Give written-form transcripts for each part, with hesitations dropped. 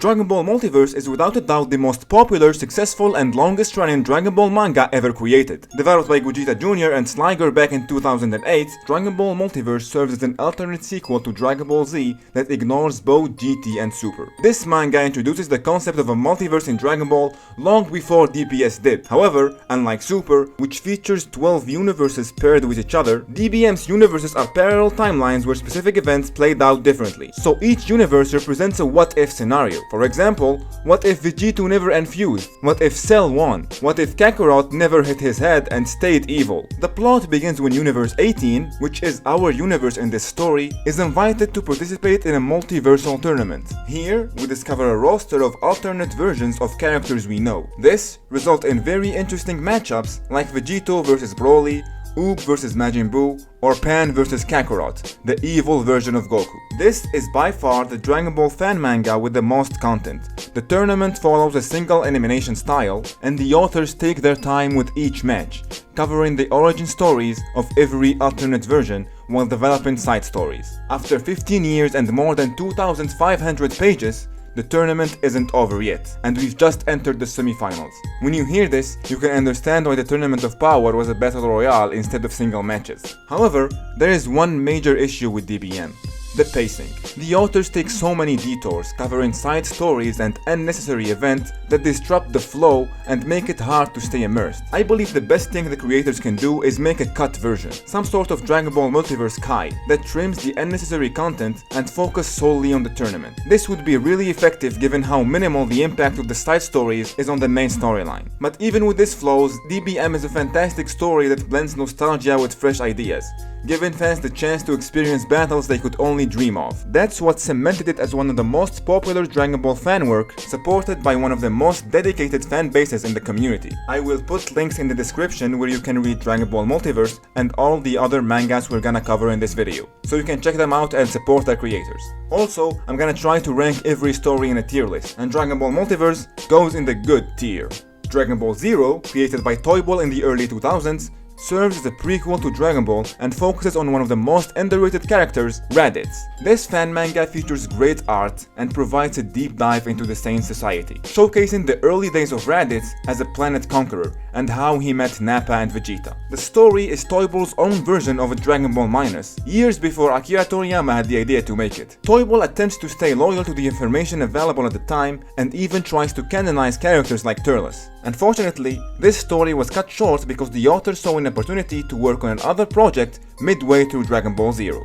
Dragon Ball Multiverse is without a doubt the most popular, successful, and longest running Dragon Ball manga ever created. Developed by Gogeta Jr. and Sliger back in 2008, Dragon Ball Multiverse serves as an alternate sequel to Dragon Ball Z that ignores both GT and Super. This manga introduces the concept of a multiverse in Dragon Ball long before DBS did. However, unlike Super, which features 12 universes paired with each other, DBM's universes are parallel timelines where specific events played out differently. So each universe represents a what-if scenario. For example, what if Vegito never infused? What if Cell won? What if Kakarot never hit his head and stayed evil? The plot begins when Universe 18, which is our universe in this story, is invited to participate in a multiversal tournament. Here, we discover a roster of alternate versions of characters we know. This results in very interesting matchups like Vegito vs Broly, Oob vs Majin Buu, or Pan vs Kakarot, the evil version of Goku. This is by far the Dragon Ball fan manga with the most content. The tournament follows a single elimination style, and the authors take their time with each match, covering the origin stories of every alternate version while developing side stories. After 15 years and more than 2,500 pages, the tournament isn't over yet, and we've just entered the semi-finals. When you hear this, you can understand why the Tournament of Power was a battle royale instead of single matches. However, there is one major issue with DBM. The pacing. The authors take so many detours, covering side stories and unnecessary events that disrupt the flow and make it hard to stay immersed. I believe the best thing the creators can do is make a cut version, some sort of Dragon Ball Multiverse Kai, that trims the unnecessary content and focus solely on the tournament. This would be really effective given how minimal the impact of the side stories is on the main storyline. But even with these flaws, DBM is a fantastic story that blends nostalgia with fresh ideas, giving fans the chance to experience battles they could only dream of. That's what cemented it as one of the most popular Dragon Ball fan work, supported by one of the most dedicated fan bases in the community. I will put links in the description where you can read Dragon Ball Multiverse and all the other mangas we're gonna cover in this video, so you can check them out and support their creators. Also, I'm gonna try to rank every story in a tier list, and Dragon Ball Multiverse goes in the good tier. Dragon Ball Zero, created by Toy Ball in the early 2000s, serves as a prequel to Dragon Ball and focuses on one of the most underrated characters, Raditz. This fan manga features great art and provides a deep dive into the Saiyan society, showcasing the early days of Raditz as a planet conqueror and how he met Nappa and Vegeta. The story is Toy Ball's own version of a Dragon Ball Minus, years before Akira Toriyama had the idea to make it. Toy Ball attempts to stay loyal to the information available at the time and even tries to canonize characters like Turles. Unfortunately, this story was cut short because the author saw an opportunity to work on another project midway through Dragon Ball Zero.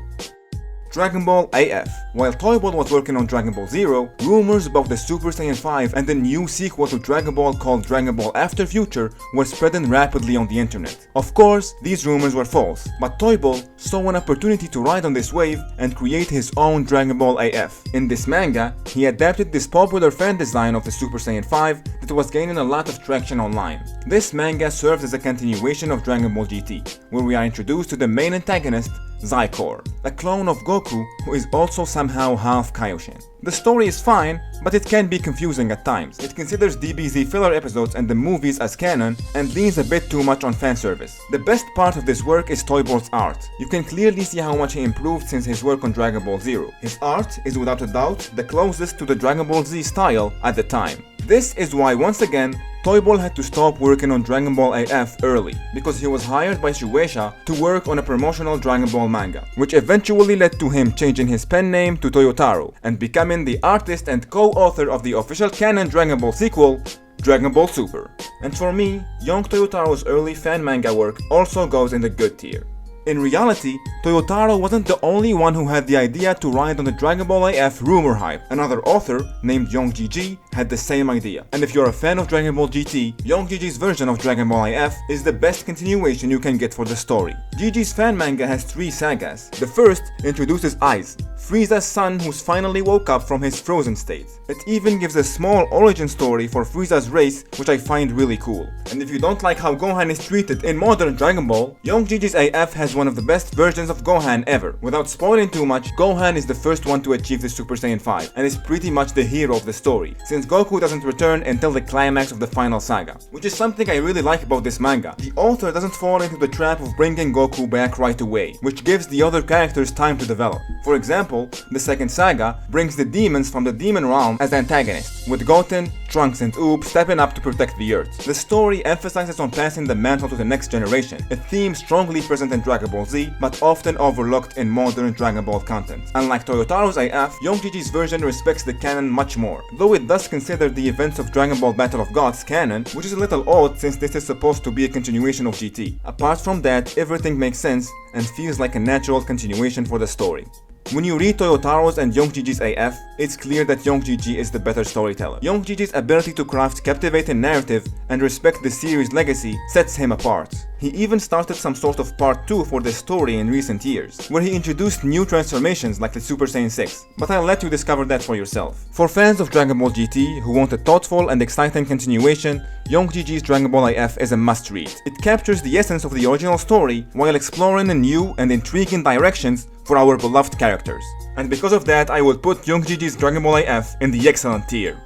Dragon Ball AF. While Toy Ball was working on Dragon Ball Zero, rumors about the Super Saiyan 5 and the new sequel to Dragon Ball called Dragon Ball After Future were spreading rapidly on the internet. Of course, these rumors were false, but Toy Ball saw an opportunity to ride on this wave and create his own Dragon Ball AF. In this manga, he adapted this popular fan design of the Super Saiyan 5 that was gaining a lot of traction online. This manga serves as a continuation of Dragon Ball GT, where we are introduced to the main antagonist, 𝐸𝐸𝐸, a clone of Goku who is also somehow half Kaioshin. The story is fine, but it can be confusing at times. It considers DBZ filler episodes and the movies as canon and leans a bit too much on fanservice. The best part of this work is Toy Ball's art. You can clearly see how much he improved since his work on Dragon Ball Zero. His art is without a doubt the closest to the Dragon Ball Z style at the time. This is why, once again, Toy Ball had to stop working on Dragon Ball AF early, because he was hired by Shueisha to work on a promotional Dragon Ball manga, which eventually led to him changing his pen name to Toyotaro and becoming the artist and co-author of the official canon Dragon Ball sequel, Dragon Ball Super. And for me, young Toyotaro's early fan manga work also goes in the good tier. In reality, Toyotaro wasn't the only one who had the idea to ride on the Dragon Ball AF rumor hype. Another author, named 𝐬𝐭𝐸𝐸𝐸, had the same idea. And if you're a fan of Dragon Ball GT, 𝐬𝐭𝐸𝐸𝐸's version of Dragon Ball AF is the best continuation you can get for the story. GG's fan manga has 3 sagas. The first introduces 𝐬𝐮𝐩𝐸𝐸, Frieza's son who's finally woke up from his frozen state. It even gives a small origin story for Frieza's race, which I find really cool. And if you don't like how Gohan is treated in modern Dragon Ball, 𝐬𝐭𝐸𝐸𝐸's AF has one of the best versions of Gohan ever. Without spoiling too much, Gohan is the first one to achieve the Super Saiyan 5 and is pretty much the hero of the story, since Goku doesn't return until the climax of the final saga, which is something I really like about this manga. The author doesn't fall into the trap of bringing Goku back right away, which gives the other characters time to develop. For example, example, the second saga brings the demons from the demon realm as antagonists, with Goten, Trunks and 𝐬𝐻 stepping up to protect the Earth. The story emphasizes on passing the mantle to the next generation, a theme strongly present in Dragon Ball Z, but often overlooked in modern Dragon Ball content. Unlike Toyotaro's AF, 𝐬𝐭𝐸𝐸's version respects the canon much more, though it does consider the events of Dragon Ball Battle of Gods canon, which is a little odd since this is supposed to be a continuation of GT. Apart from that, everything makes sense and feels like a natural continuation for the story. When you read Toyotaro's and 𝐬𝐭𝐸𝐸's AF, it's clear that 𝐬𝐭𝐸𝐸 is the better storyteller. 𝐬𝐭𝐸𝐸's ability to craft captivating narrative and respect the series' legacy sets him apart. He even started some sort of part 2 for this story in recent years, where he introduced new transformations like the Super Saiyan 6, but I'll let you discover that for yourself. For fans of Dragon Ball GT who want a thoughtful and exciting continuation, 𝐬𝐭𝐸𝐸's Dragon Ball AF is a must-read. It captures the essence of the original story while exploring in new and intriguing directions for our beloved characters. And because of that, I would put 𝐬𝐭𝐸𝐸's Dragon Ball AF in the excellent tier.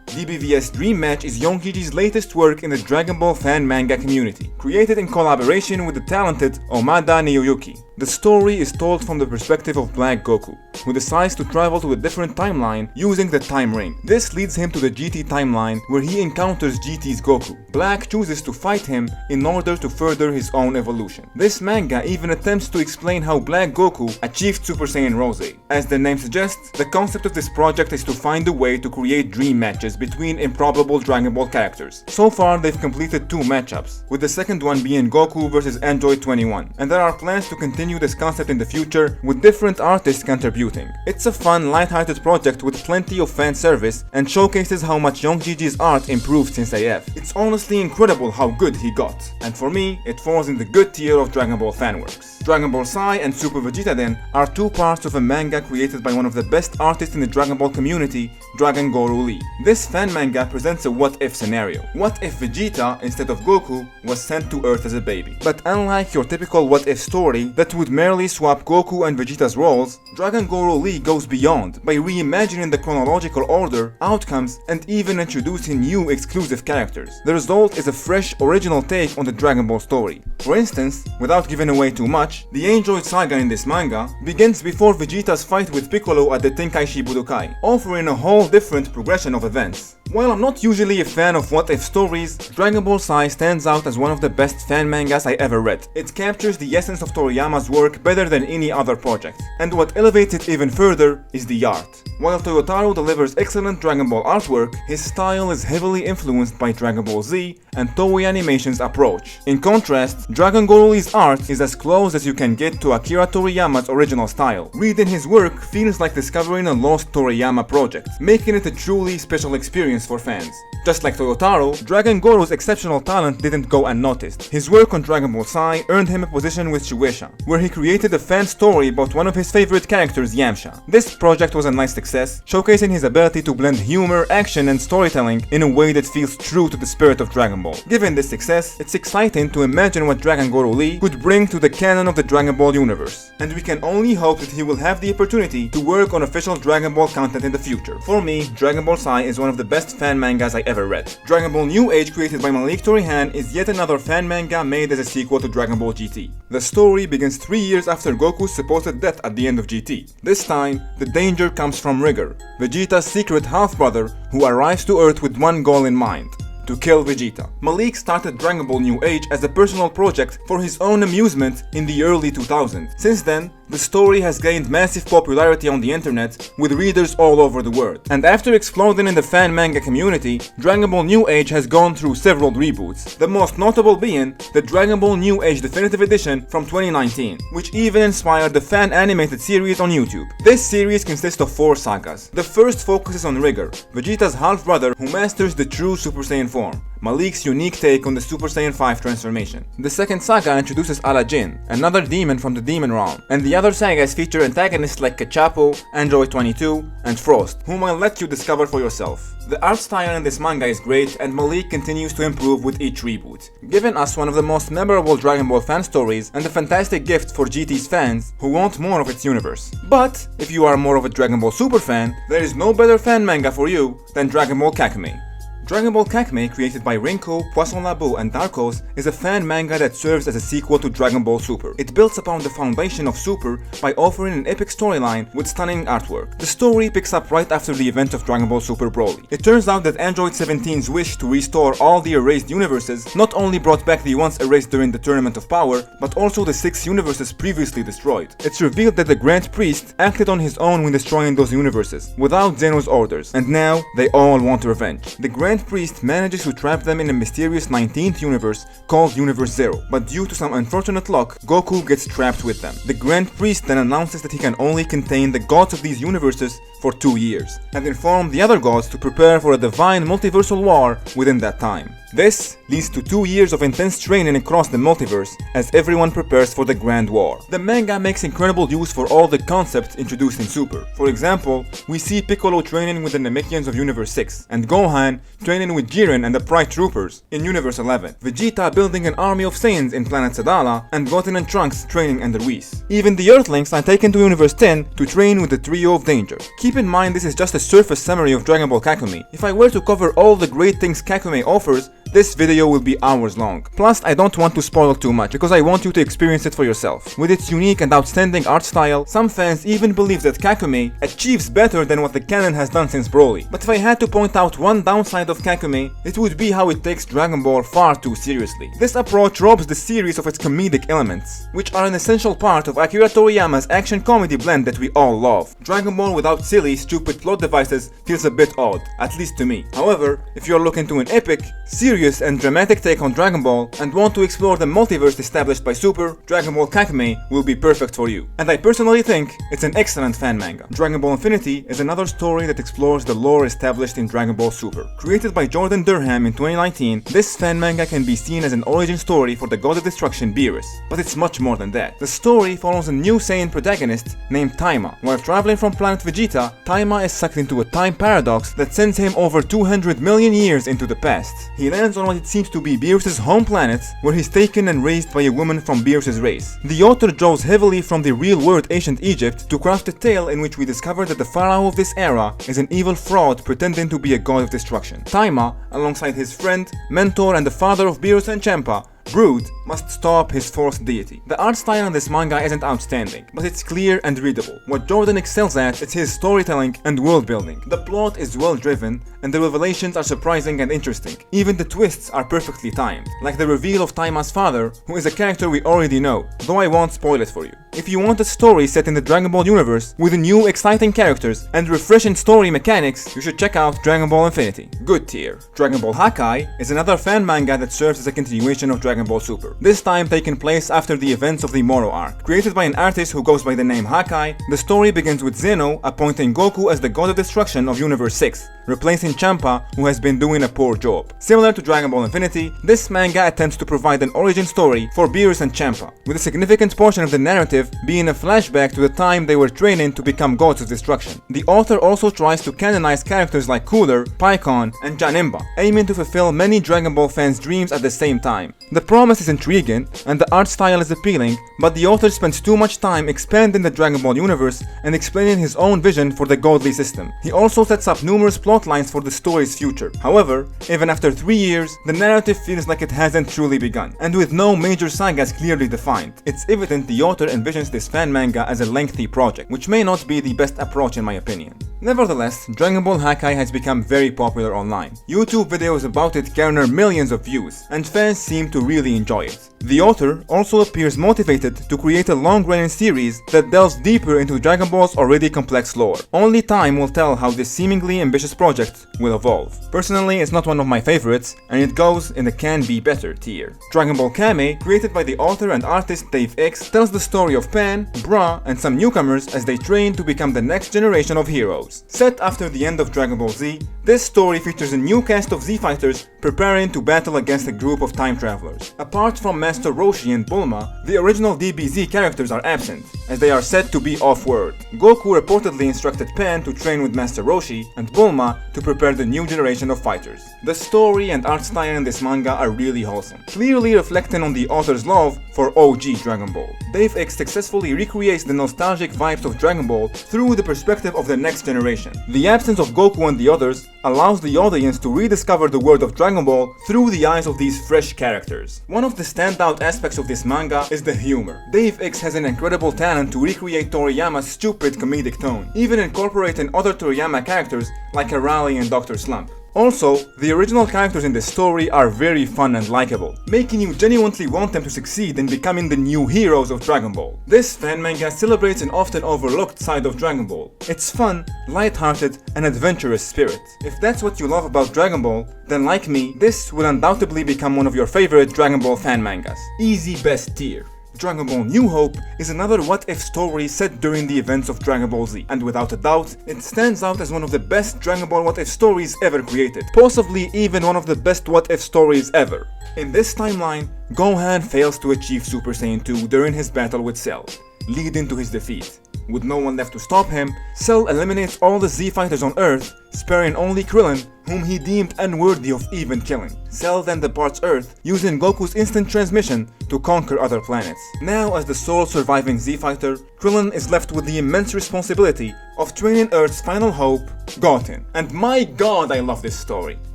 DBVS Dream Match is 𝐬𝐭𝐸𝐸's latest work in the Dragon Ball fan manga community, created in collaboration with the talented Omada Niyuyuki. The story is told from the perspective of Black Goku, who decides to travel to a different timeline using the Time Ring. This leads him to the GT timeline where he encounters GT's Goku. Black chooses to fight him in order to further his own evolution. This manga even attempts to explain how Black Goku achieved Super Saiyan Rose. As the name suggests, the concept of this project is to find a way to create dream matches between improbable Dragon Ball characters. So far, they've completed 2 matchups, with the second one being Goku vs Android 21, and there are plans to continue this concept in the future with different artists contributing. It's a fun, light-hearted project with plenty of fan service and showcases how much 𝐬𝐭𝐸𝐸's art improved since AF. It's honestly incredible how good he got, and for me, it falls in the good tier of Dragon Ball fanworks. Dragon Ball Sai and Super Vegeta then are 2 parts of a manga created by one of the best artists in the Dragon Ball community, Dragon Goro Lee. This fan manga presents a what-if scenario. What if Vegeta, instead of Goku, was sent to Earth as a baby? But unlike your typical what-if story that would merely swap Goku and Vegeta's roles, Dragon Goro Lee goes beyond by reimagining the chronological order, outcomes, and even introducing new exclusive characters. The result is a fresh, original take on the Dragon Ball story. For instance, without giving away too much, the Android saga in this manga begins before Vegeta's fight with Piccolo at the Tenkaichi Budokai, offering a whole different progression of events. While I'm not usually a fan of what-if stories, Dragon Ball Sai stands out as one of the best fan mangas I ever read. It captures the essence of Toriyama's work better than any other project, and what elevates it even further is the art. While Toyotaro delivers excellent Dragon Ball artwork, his style is heavily influenced by Dragon Ball Z and Toei Animation's approach. In contrast, Dragon Goro Lee's art is as close as you can get to Akira Toriyama's original style. Reading his work feels like discovering a lost Toriyama project, making it a truly special experience for fans. Just like Toyotaro, Dragon Goro's exceptional talent didn't go unnoticed. His work on Dragon Ball Sai earned him a position with Shueisha, where he created a fan story about one of his favorite characters, 𝐬𝐮𝐩𝐻. This project was a nice success, showcasing his ability to blend humor, action, and storytelling in a way that feels true to the spirit of Dragon Ball. Given this success, it's exciting to imagine what Dragon Goro Lee could bring to the canon of the Dragon Ball universe, and we can only hope that he will have the opportunity to work on official Dragon Ball content in the future. For me, Dragon Ball Sai is one of the best fan mangas I ever read. Dragon Ball New Age, created by Malik Torihan, is yet another fan manga made as a sequel to Dragon Ball GT. The story begins 3 years after Goku's supposed death at the end of GT. This time, the danger comes from Rigor, Vegeta's secret half-brother who arrives to Earth with one goal in mind: to kill Vegeta. Malik started Dragon Ball New Age as a personal project for his own amusement in the early 2000s. Since then, the story has gained massive popularity on the internet with readers all over the world. And after exploding in the fan manga community, Dragon Ball New Age has gone through several reboots, the most notable being the Dragon Ball New Age Definitive Edition from 2019, which even inspired the fan animated series on YouTube. This series consists of 4 sagas. The first focuses on Rigor, Vegeta's half-brother who masters the true Super Saiyan form, Malik's unique take on the Super Saiyan 5 transformation. The second saga introduces Alajin, another demon from the demon realm, and the other sagas feature antagonists like 𝐬𝐻𝐻𝐵, Android 22, and Frost, whom I'll let you discover for yourself. The art style in this manga is great, and Malik continues to improve with each reboot, giving us one of the most memorable Dragon Ball fan stories and a fantastic gift for GT's fans who want more of its universe. But if you are more of a Dragon Ball Super fan, there is no better fan manga for you than Dragon Ball Kakumei. Dragon Ball Kakumei, created by Rinko, Poisson Labo, and Darkos, is a fan manga that serves as a sequel to Dragon Ball Super. It builds upon the foundation of Super by offering an epic storyline with stunning artwork. The story picks up right after the event of Dragon Ball Super Broly. It turns out that Android 17's wish to restore all the erased universes not only brought back the once erased during the Tournament of Power, but also the 6 universes previously destroyed. It's revealed that the Grand Priest acted on his own when destroying those universes, without Zeno's orders, and now they all want revenge. The Grand Priest manages to trap them in a mysterious 19th universe called Universe Zero, but due to some unfortunate luck, Goku gets trapped with them. The Grand Priest then announces that he can only contain the gods of these universes for 2 years, and inform the other gods to prepare for a divine multiversal war within that time. This leads to 2 years of intense training across the multiverse as everyone prepares for the Grand War. The manga makes incredible use for all the concepts introduced in Super. For example, we see Piccolo training with the Namekians of Universe 6, and Gohan training with Jiren and the Pride Troopers in Universe 11, Vegeta building an army of Saiyans in Planet Sadala, and Goten and Trunks training under Whis. Even the Earthlings are taken to Universe 10 to train with the Trio of Danger. Keep in mind this is just a surface summary of Dragon Ball Kakumei. If I were to cover all the great things Kakumei offers, this video will be hours long. Plus, I don't want to spoil too much because I want you to experience it for yourself. With its unique and outstanding art style, some fans even believe that Kakumei achieves better than what the canon has done since Broly. But if I had to point out one downside of Kakumei, it would be how it takes Dragon Ball far too seriously. This approach robs the series of its comedic elements, which are an essential part of Akira Toriyama's action comedy blend that we all love. Dragon Ball without silly, stupid plot devices feels a bit odd, at least to me. However, if you're looking to an epic, serious and dramatic take on Dragon Ball and want to explore the multiverse established by Super, Dragon Ball Kakumei will be perfect for you. And I personally think it's an excellent fan manga. Dragon Ball Infinity is another story that explores the lore established in Dragon Ball Super. Created by Jordan Durham in 2019, this fan manga can be seen as an origin story for the God of Destruction Beerus, but it's much more than that. The story follows a new Saiyan protagonist named Taima. While traveling from planet Vegeta, Taima is sucked into a time paradox that sends him over 200 million years into the past. He lands on what it seems to be Beerus' home planet, where he's taken and raised by a woman from Beerus' race. The author draws heavily from the real-world ancient Egypt to craft a tale in which we discover that the pharaoh of this era is an evil fraud pretending to be a god of destruction. Taima, alongside his friend, mentor, and the father of Beerus and Champa, Brood, must stop his false deity. The art style in this manga isn't outstanding, but it's clear and readable. What Jordan excels at is his storytelling and world building. The plot is well driven, and the revelations are surprising and interesting. Even the twists are perfectly timed, like the reveal of Taima's father, who is a character we already know, though I won't spoil it for you. If you want a story set in the Dragon Ball universe with new exciting characters and refreshing story mechanics, you should check out Dragon Ball Infinity. Good tier. Dragon Ball Hakai is another fan manga that serves as a continuation of Dragon Ball Super, this time taking place after the events of the Moro arc. Created by an artist who goes by the name Hakai, the story begins with Zeno appointing Goku as the God of Destruction of Universe 6, replacing Champa, who has been doing a poor job. Similar to Dragon Ball Infinity, this manga attempts to provide an origin story for Beerus and Champa, with a significant portion of the narrative being a flashback to the time they were training to become gods of destruction. The author also tries to canonize characters like Cooler, Pikkon, and Janemba, aiming to fulfill many Dragon Ball fans' dreams at the same time. The promise is intriguing, and the art style is appealing, but the author spends too much time expanding the Dragon Ball universe and explaining his own vision for the godly system. He also sets up numerous plot lines for the story's future. However, even after 3 years, the narrative feels like it hasn't truly begun, and with no major sagas clearly defined. It's evident the author envisions this fan manga as a lengthy project, which may not be the best approach in my opinion. Nevertheless, Dragon Ball Hakai has become very popular online. YouTube videos about it garner millions of views, and fans seem to really enjoy it. The author also appears motivated to create a long-running series that delves deeper into Dragon Ball's already complex lore. Only time will tell how this seemingly ambitious project will evolve. Personally, it's not one of my favorites, and it goes in the can be better tier. Dragon Ball Kame, created by the author and artist DBVS, tells the story of Pan, Bra, and some newcomers as they train to become the next generation of heroes. Set after the end of Dragon Ball Z, this story features a new cast of Z fighters preparing to battle against a group of time travelers. Apart from Master Roshi and Bulma, the original DBZ characters are absent, as they are said to be off-world. Goku reportedly instructed Pan to train with Master Roshi, and Bulma to prepare the new generation of fighters. The story and art style in this manga are really wholesome, clearly reflecting on the author's love for OG Dragon Ball. DBVS successfully recreates the nostalgic vibes of Dragon Ball through the perspective of the next generation. The absence of Goku and the others allows the audience to rediscover the world of Dragon Ball through the eyes of these fresh characters. One of the standout aspects of this manga is the humor. DBVS has an incredible talent to recreate Toriyama's stupid comedic tone, even incorporating other Toriyama characters like Arale and Dr. Slump. Also, the original characters in this story are very fun and likable, making you genuinely want them to succeed in becoming the new heroes of Dragon Ball. This fan manga celebrates an often overlooked side of Dragon Ball, its fun, light-hearted, and adventurous spirit. If that's what you love about Dragon Ball, then like me, this will undoubtedly become one of your favorite Dragon Ball fan mangas. Easy best tier. Dragon Ball New Hope is another what-if story set during the events of Dragon Ball Z, and without a doubt, it stands out as one of the best Dragon Ball what-if stories ever created, possibly even one of the best what-if stories ever. In this timeline, Gohan fails to achieve Super Saiyan 2 during his battle with Cell, leading to his defeat. With no one left to stop him, Cell eliminates all the Z fighters on Earth, sparing only Krillin, whom he deemed unworthy of even killing. Cell then departs Earth, using Goku's instant transmission to conquer other planets. Now, as the sole surviving Z fighter, Krillin is left with the immense responsibility of training Earth's final hope, 𝐬𝐭. And my god, I love this story.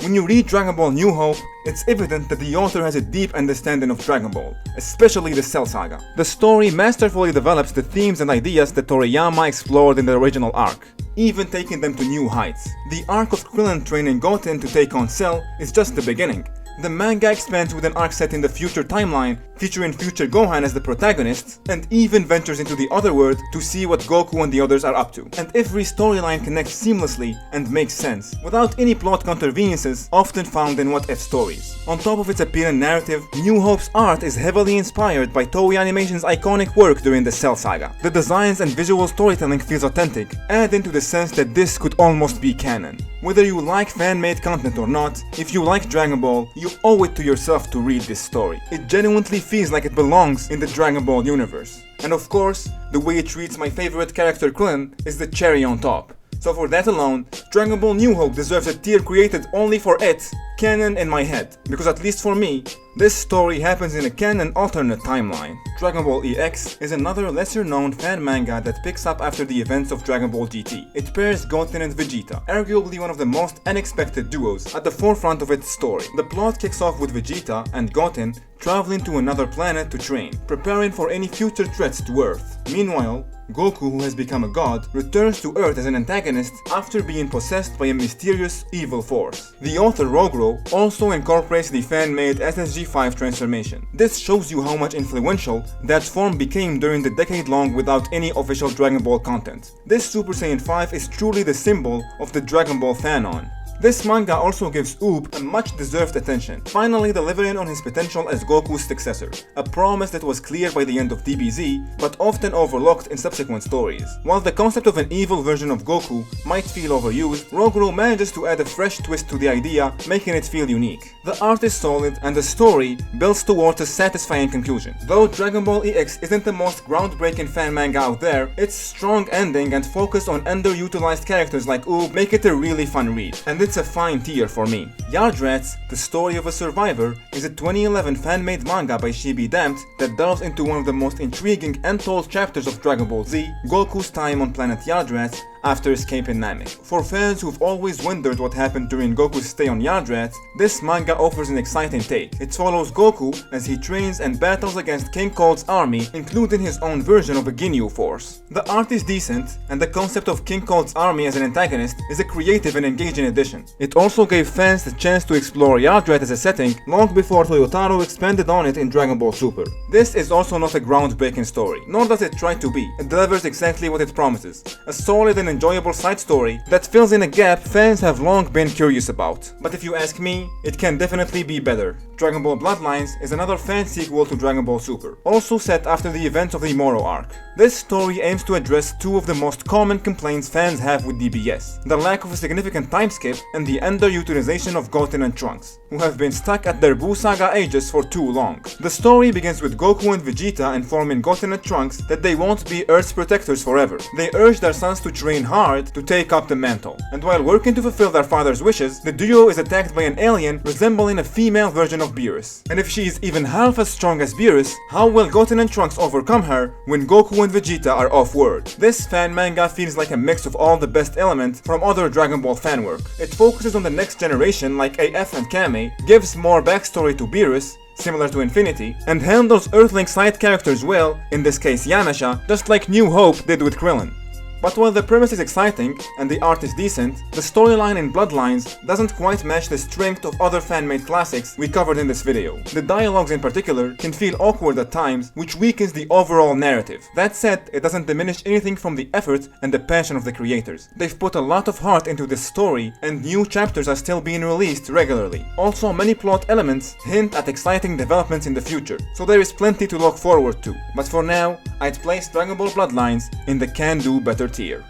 When you read Dragon Ball New Hope, it's evident that the author has a deep understanding of Dragon Ball, especially the Cell Saga. The story masterfully develops the themes and ideas that Toriyama explored in the original arc, even taking them to new heights. The arc of Krillin training 𝐬𝐭 to take on Cell is just the beginning. The manga expands with an arc set in the future timeline, featuring future Gohan as the protagonist, and even ventures into the other world to see what Goku and the others are up to. And every storyline connects seamlessly and makes sense, without any plot conveniences often found in what-if stories. On top of its appealing narrative, New Hope's art is heavily inspired by Toei Animation's iconic work during the Cell Saga. The designs and visual storytelling feels authentic, adding to the sense that this could almost be canon. Whether you like fan-made content or not, if you like Dragon Ball, you owe it to yourself to read this story. It genuinely feels like it belongs in the Dragon Ball universe. And of course, the way it treats my favorite character Krillin is the cherry on top. So for that alone, Dragon Ball New Hope deserves a tier created only for it, canon in my head, because at least for me, this story happens in a canon alternate timeline. Dragon Ball EX is another lesser known fan manga that picks up after the events of Dragon Ball GT. It pairs 𝐬𝐭 and Vegeta, arguably one of the most unexpected duos, at the forefront of its story. The plot kicks off with Vegeta and 𝐬𝐭 traveling to another planet to train, preparing for any future threats to Earth. Meanwhile, Goku, who has become a god, returns to Earth as an antagonist after being possessed by a mysterious evil force. The author Rogro also incorporates the fan-made SSG-5 transformation. This shows you how much influential that form became during the decade-long without any official Dragon Ball content. This Super Saiyan 5 is truly the symbol of the Dragon Ball fanon. This manga also gives 𝐽𝐽 a much-deserved attention, finally delivering on his potential as Goku's successor, a promise that was clear by the end of DBZ, but often overlooked in subsequent stories. While the concept of an evil version of Goku might feel overused, Rogro manages to add a fresh twist to the idea, making it feel unique. The art is solid, and the story builds towards a satisfying conclusion. Though Dragon Ball EX isn't the most groundbreaking fan manga out there, its strong ending and focus on underutilized characters like 𝐽𝐽 make it a really fun read, and it's a fine tier for me. Yardrats, The Story of a Survivor, is a 2011 fan-made manga by 𝐬𝐵 that delves into one of the most intriguing untold chapters of Dragon Ball Z, Goku's time on planet Yardrats after escaping Namek. For fans who've always wondered what happened during Goku's stay on Yardrats, this manga offers an exciting take. It follows Goku as he trains and battles against King Cold's army, including his own version of a Ginyu Force. The art is decent, and the concept of King Cold's army as an antagonist is a creative and engaging addition. It also gave fans the chance to explore Yardrats as a setting long before Toyotaro expanded on it in Dragon Ball Super. This is also not a groundbreaking story, nor does it try to be. It delivers exactly what it promises, a solid and enjoyable side story that fills in a gap fans have long been curious about. But if you ask me, it can definitely be better. Dragon Ball Bloodlines is another fan sequel to Dragon Ball Super, also set after the events of the Moro arc. This story aims to address two of the most common complaints fans have with DBS, the lack of a significant time skip and the underutilization of 𝐬𝐭 and Trunks, who have been stuck at their Buu Saga ages for too long. The story begins with Goku and Vegeta informing 𝐬𝐭 and Trunks that they won't be Earth's protectors forever. They urge their sons to train hard to take up the mantle. And while working to fulfill their father's wishes, the duo is attacked by an alien resembling a female version of Beerus. And if she is even half as strong as Beerus, how will Goten and Trunks overcome her when Goku and Vegeta are off-world? This fan manga feels like a mix of all the best elements from other Dragon Ball fan work. It focuses on the next generation like AF and Kame, gives more backstory to Beerus, similar to Infinity, and handles Earthling side characters well, in this case Yamcha, just like New Hope did with Krillin. But while the premise is exciting and the art is decent, the storyline in Bloodlines doesn't quite match the strength of other fan-made classics we covered in this video. The dialogues in particular can feel awkward at times, which weakens the overall narrative. That said, it doesn't diminish anything from the effort and the passion of the creators. They've put a lot of heart into this story, and new chapters are still being released regularly. Also, many plot elements hint at exciting developments in the future, so there is plenty to look forward to. But for now, I'd place Dragon Ball Bloodlines in the can-do better tier.